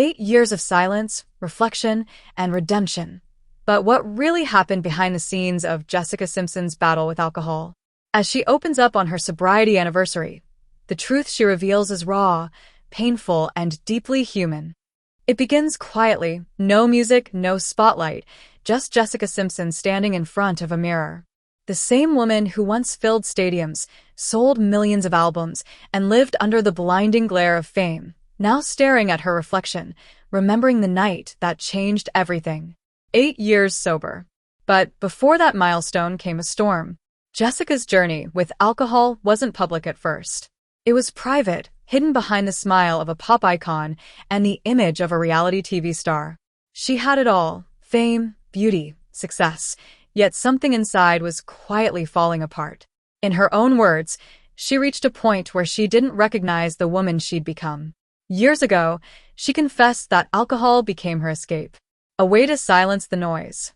8 years of silence, reflection, and redemption. But what really happened behind the scenes of Jessica Simpson's battle with alcohol? As she opens up on her sobriety anniversary, the truth she reveals is raw, painful, and deeply human. It begins quietly, no music, no spotlight, just Jessica Simpson standing in front of a mirror. The same woman who once filled stadiums, sold millions of albums, and lived under the blinding glare of fame, now staring at her reflection, remembering the night that changed everything. 8 years sober. But before that milestone came a storm. Jessica's journey with alcohol wasn't public at first. It was private, hidden behind the smile of a pop icon and the image of a reality TV star. She had it all: fame, beauty, success, yet something inside was quietly falling apart. In her own words, she reached a point where she didn't recognize the woman she'd become. Years ago, she confessed that alcohol became her escape, a way to silence the noise,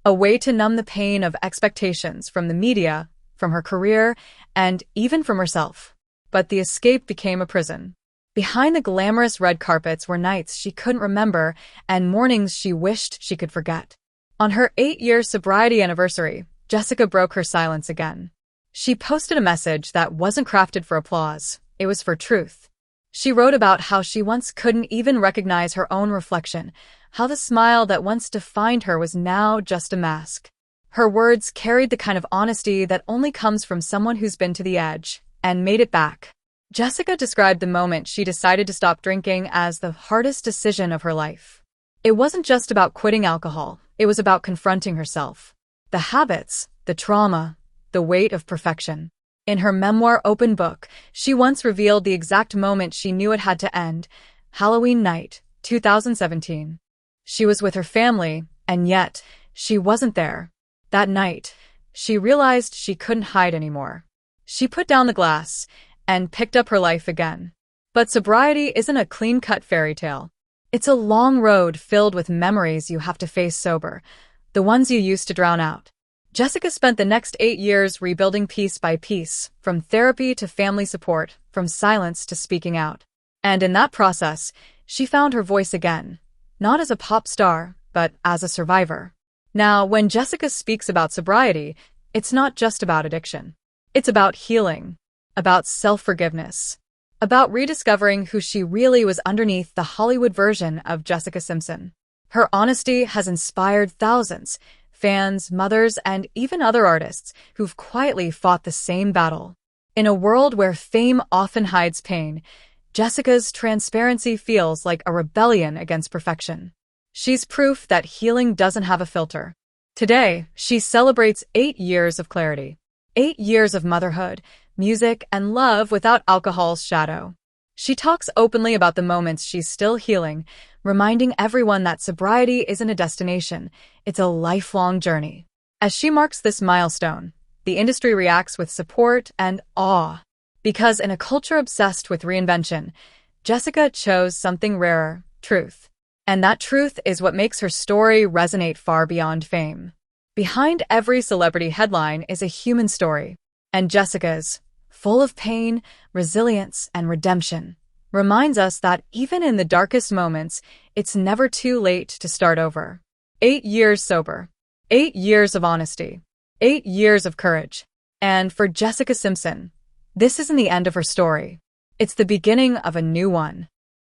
a way to numb the pain of expectations from the media, from her career, and even from herself. But the escape became a prison. Behind the glamorous red carpets were nights she couldn't remember and mornings she wished she could forget. On her 8-year sobriety anniversary, Jessica broke her silence again. She posted a message that wasn't crafted for applause. It was for truth. She wrote about how she once couldn't even recognize her own reflection, how the smile that once defined her was now just a mask. Her words carried the kind of honesty that only comes from someone who's been to the edge and made it back. Jessica described the moment she decided to stop drinking as the hardest decision of her life. It wasn't just about quitting alcohol, it was about confronting herself. The habits, the trauma, the weight of perfection. In her memoir Open Book, she once revealed the exact moment she knew it had to end: Halloween night, 2017. She was with her family, and yet, she wasn't there. That night, she realized she couldn't hide anymore. She put down the glass and picked up her life again. But sobriety isn't a clean-cut fairy tale. It's a long road filled with memories you have to face sober, the ones you used to drown out. Jessica spent the next 8 years rebuilding piece by piece, from therapy to family support, from silence to speaking out. And in that process, she found her voice again, not as a pop star, but as a survivor. Now, when Jessica speaks about sobriety, it's not just about addiction. It's about healing, about self-forgiveness, about rediscovering who she really was underneath the Hollywood version of Jessica Simpson. Her honesty has inspired thousands, fans, mothers, and even other artists who've quietly fought the same battle. In a world where fame often hides pain, Jessica's transparency feels like a rebellion against perfection. She's proof that healing doesn't have a filter. Today, she celebrates 8 years of clarity, 8 years of motherhood, music, and love without alcohol's shadow. She talks openly about the moments she's still healing, reminding everyone that sobriety isn't a destination, it's a lifelong journey. As she marks this milestone, the industry reacts with support and awe. Because in a culture obsessed with reinvention, Jessica chose something rarer: truth. And that truth is what makes her story resonate far beyond fame. Behind every celebrity headline is a human story, and Jessica's, full of pain, resilience, and redemption, reminds us that even in the darkest moments, it's never too late to start over. 8 years sober. 8 years of honesty. 8 years of courage. And for Jessica Simpson, this isn't the end of her story. It's the beginning of a new one.